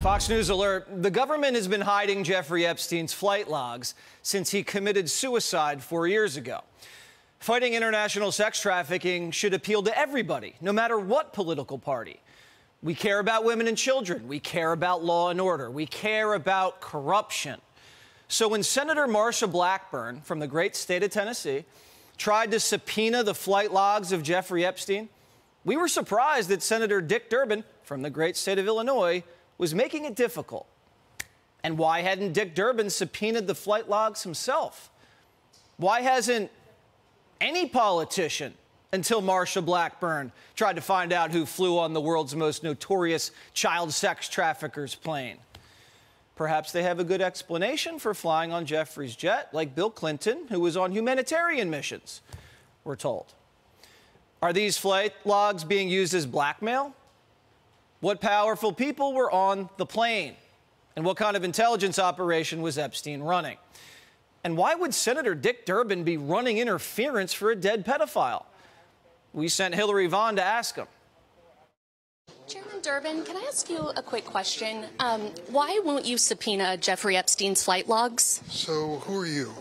Fox News alert, the government has been hiding Jeffrey Epstein's flight logs since he committed suicide 4 years ago. Fighting international sex trafficking should appeal to everybody, no matter what political party. We care about women and children. We care about law and order. We care about corruption. So when Senator Marsha Blackburn from the great state of Tennessee tried to subpoena the flight logs of Jeffrey Epstein, we were surprised that Senator Dick Durbin from the great state of Illinois was making it difficult. And why hadn't Dick Durbin subpoenaed the flight logs himself? Why hasn't any politician until Marsha Blackburn tried to find out who flew on the world's most notorious child sex trafficker's plane? Perhaps they have a good explanation for flying on Jeffrey's jet, like Bill Clinton, who was on humanitarian missions, we're told. Are these flight logs being used as blackmail? What powerful people were on the plane? And what kind of intelligence operation was Epstein running? And why would Senator Dick Durbin be running interference for a dead pedophile? We sent Hillary Vaughn to ask him. Chairman Durbin, can I ask you a quick question? Why won't you subpoena Jeffrey Epstein's flight logs? So who are you?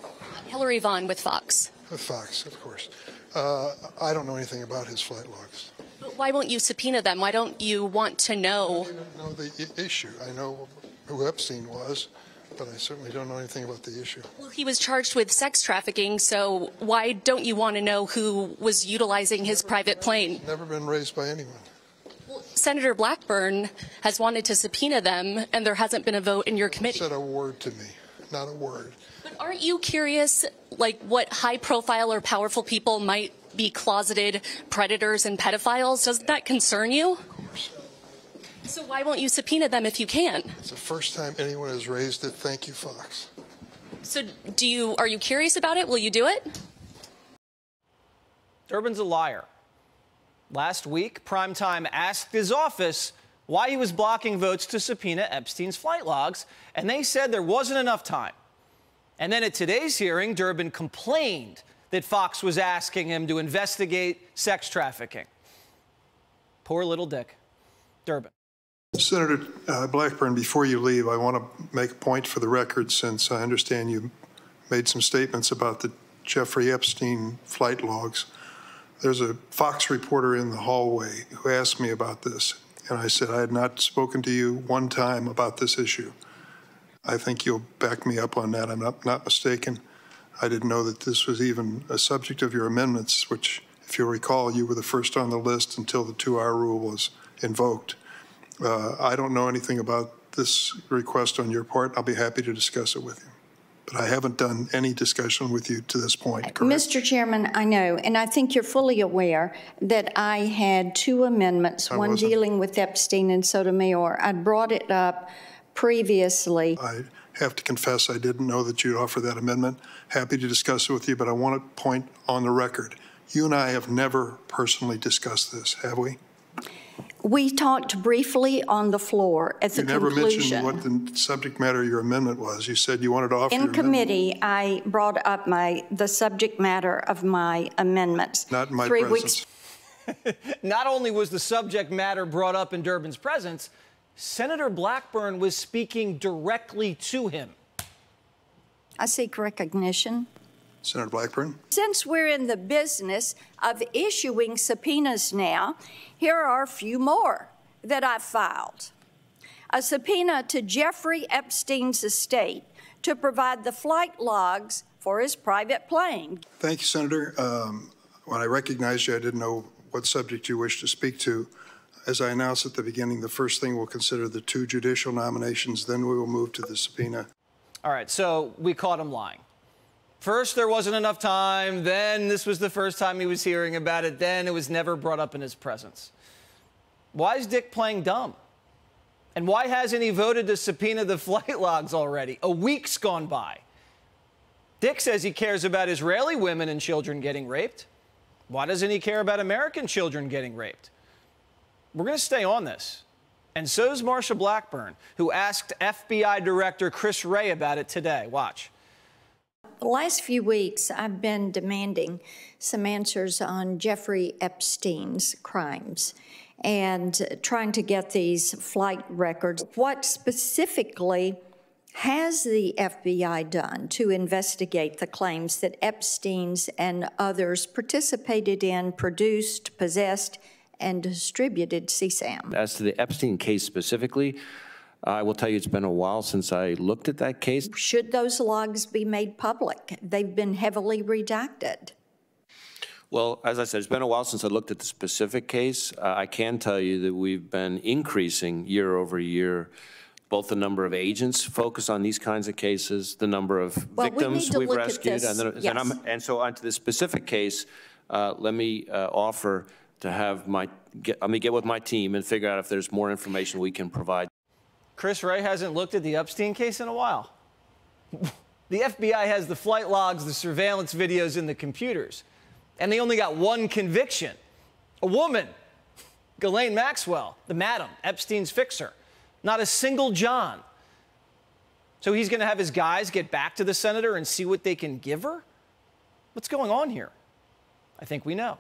Hillary Vaughn with Fox. With Fox, of course. I don't know anything about his flight logs. Why won't you subpoena them? Why don't you want to know? I don't know the issue. I know who Epstein was, but I certainly don't know anything about the issue. Well, he was charged with sex trafficking, so why don't you want to know who was utilizing his private plane? Never been raised by anyone. Well, Senator Blackburn has wanted to subpoena them, and there hasn't been a vote in your committee. He said a word to me, not a word. But aren't you curious, like, what high-profile or powerful people might be closeted predators and pedophiles? Doesn't that concern you? Of course. So why won't you subpoena them if you can? It's the first time anyone has raised it. Thank you, Fox. So are you curious about it? Will you do it? Durbin's a liar. Last week, Primetime asked his office why he was blocking votes to subpoena Epstein's flight logs, and they said there wasn't enough time. And then at today's hearing, Durbin complained that Fox was asking him to investigate sex trafficking. Poor little Dick. Durbin. Senator Blackburn, before you leave, I want to make a point for the record, since I understand you made some statements about the Jeffrey Epstein flight logs. There's a Fox reporter in the hallway who asked me about this, and I said I had not spoken to you one time about this issue. I think you'll back me up on that. I'm not mistaken. I didn't know that this was even a subject of your amendments, which, if you'll recall, you were the first on the list until the 2-hour rule was invoked. I don't know anything about this request on your part. I'll be happy to discuss it with you. But I haven't done any discussion with you to this point, correct? Mr. Chairman, I know, and I think you're fully aware that I had 2 amendments, one dealing with Epstein and Sotomayor. I'd brought it up previously. I have to confess I didn't know that you'd offer that amendment. Happy to discuss it with you, but I want to point on the record. You and I have never personally discussed this, have we? We talked briefly on the floor at the conclusion. You never mentioned what the subject matter of your amendment was. You said you wanted to offer in committee, I brought up the subject matter of my amendments. Not in my presence. Not only was the subject matter brought up in Durbin's presence, Senator Blackburn was speaking directly to him. I seek recognition. Senator Blackburn. Since we're in the business of issuing subpoenas now, here are a few more that I've filed. A subpoena to Jeffrey Epstein's estate to provide the flight logs for his private plane. Thank you, Senator. When I recognized you, I didn't know what subject you wished to speak to. As I announced at the beginning, the first thing we'll consider the 2 judicial nominations, then we will move to the subpoena. All right, so we caught him lying. First, there wasn't enough time. Then this was the first time he was hearing about it. Then it was never brought up in his presence. Why is Dick playing dumb? And why hasn't he voted to subpoena the flight logs already? A week's gone by. Dick says he cares about Israeli women and children getting raped. Why doesn't he care about American children getting raped? We're going to stay on this. And so is Marsha Blackburn, who asked FBI Director Chris Wray about it today. Watch. The last few weeks, I've been demanding some answers on Jeffrey Epstein's crimes. and trying to get these flight records. What specifically has the FBI done to investigate the claims that Epstein's and others participated in, produced, possessed, and distributed CSAM? As to the Epstein case specifically, I will tell you it's been a while since I looked at that case. Should those logs be made public? They've been heavily redacted. Well, as I said, it's been a while since I looked at the specific case. I can tell you that we've been increasing year over year both the number of agents focused on these kinds of cases, the number of victims we've rescued, and so on to the specific case. Let me offer to have let me get with my team and figure out if there's more information we can provide. Chris Wray hasn't looked at the Epstein case in a while. The FBI has the flight logs, the surveillance videos, and the computers, and they only got one conviction: a woman, Ghislaine Maxwell, the madam, Epstein's fixer. Not a single John. So he's going to have his guys get back to the senator and see what they can give her? What's going on here? I think we know.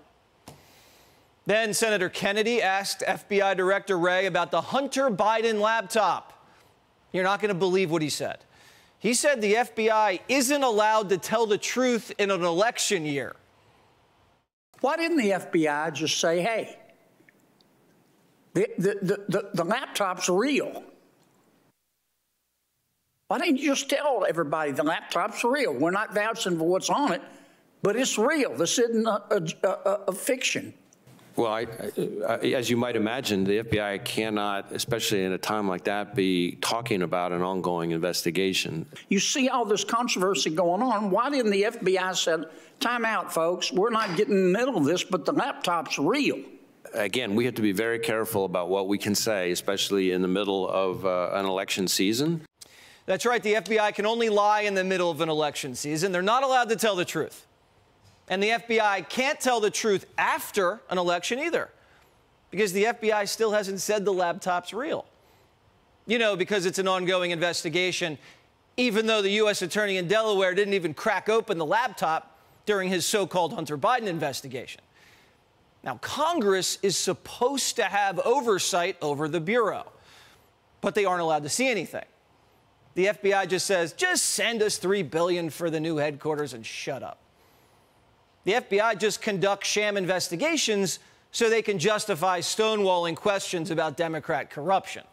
Then Senator Kennedy asked FBI Director Wray about the Hunter Biden laptop. You're not going to believe what he said. He said the FBI isn't allowed to tell the truth in an election year. Why didn't the FBI just say, hey, the laptop's real? Why didn't you just tell everybody the laptop's real? We're not vouching for what's on it, but it's real. This isn't a fiction. Well, as you might imagine, the FBI cannot, especially in a time like that, be talking about an ongoing investigation. You see all this controversy going on. Why didn't the FBI say, time out, folks, we're not getting in the middle of this, but the laptop's real? Again, we have to be very careful about what we can say, especially in the middle of an election season. That's right. The FBI can only lie in the middle of an election season. They're not allowed to tell the truth. And the FBI can't tell the truth after an election either, because the FBI still hasn't said the laptop's real. You know, because it's an ongoing investigation, even though the U.S. attorney in Delaware didn't even crack open the laptop during his so-called Hunter Biden investigation. Now, Congress is supposed to have oversight over the Bureau, but they aren't allowed to see anything. The FBI just says, just send us $3 billion for the new headquarters and shut up. The FBI just conducts sham investigations so they can justify stonewalling questions about Democrat corruption.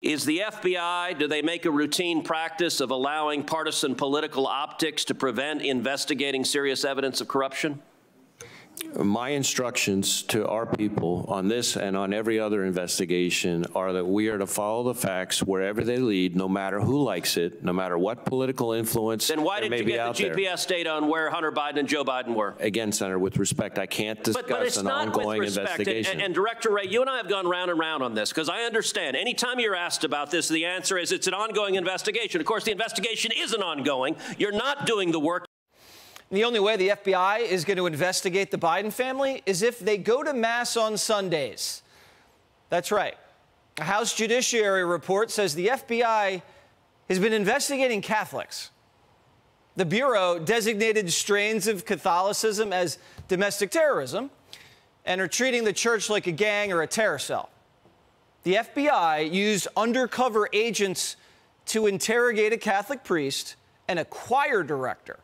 Is the FBI, do they make a routine practice of allowing partisan political optics to prevent investigating serious evidence of corruption? My instructions to our people on this and on every other investigation are that we are to follow the facts wherever they lead, no matter who likes it, no matter what political influence then why did you get the GPS data on where Hunter Biden and Joe Biden were? Again, Senator, with respect, I can't discuss an ongoing investigation. And Director Wray, you and I have gone round and round on this, because I understand anytime you're asked about this, the answer is it's an ongoing investigation. Of course, the investigation isn't ongoing. You're not doing the work. The only way the FBI is going to investigate the Biden family is if they go to Mass on Sundays. That's right. A House Judiciary report says the FBI has been investigating Catholics. The Bureau designated strains of Catholicism as domestic terrorism and are treating the church like a gang or a terror cell. The FBI used undercover agents to interrogate a Catholic priest and a choir director.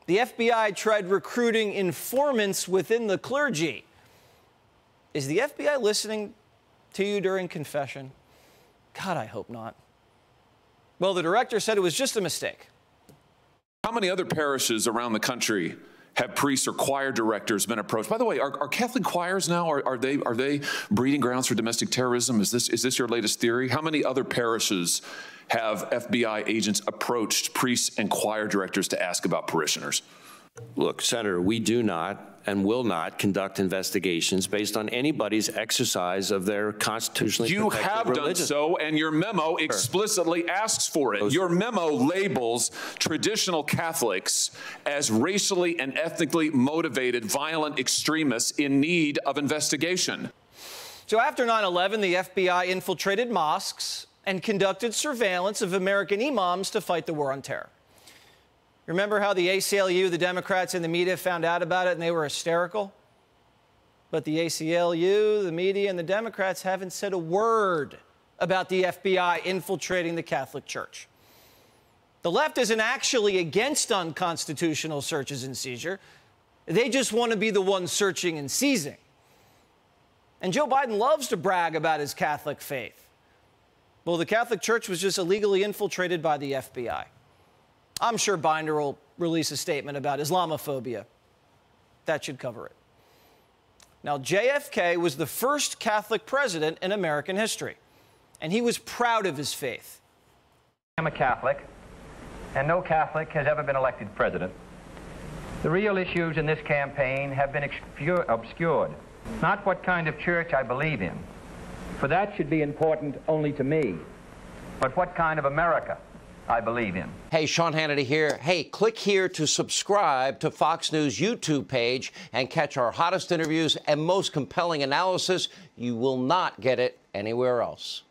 The FBI tried recruiting informants within the clergy. Is the FBI listening to you during confession? God, I hope not. Well, the director said it was just a mistake. How many other parishes around the country have priests or choir directors been approached? By the way, are Catholic choirs now, are they breeding grounds for domestic terrorism? Is this your latest theory? How many other parishes have FBI agents approached priests and choir directors to ask about parishioners? Look, Senator, we do not and will not conduct investigations based on anybody's exercise of their constitutionally protected religion. You have done so, and your memo explicitly asks for it. Your memo labels traditional Catholics as racially and ethnically motivated violent extremists in need of investigation. So after 9/11, the FBI infiltrated mosques and conducted surveillance of American imams to fight the war on terror. Remember how the ACLU, the Democrats, and the media found out about it and they were hysterical? But the ACLU, the media, and the Democrats haven't said a word about the FBI infiltrating the Catholic Church. The left isn't actually against unconstitutional searches and seizure. They just want to be the ones searching and seizing. And Joe Biden loves to brag about his Catholic faith. Well, the Catholic Church was just illegally infiltrated by the FBI. I'm sure Binder will release a statement about Islamophobia. That should cover it. Now, JFK was the first Catholic president in American history, and he was proud of his faith. I'm a Catholic, and no Catholic has ever been elected president. The real issues in this campaign have been obscured. Not what kind of church I believe in, for that should be important only to me, but what kind of America I believe in. Hey, Sean Hannity here. Hey, click here to subscribe to Fox News YouTube page and catch our hottest interviews and most compelling analysis. You will not get it anywhere else.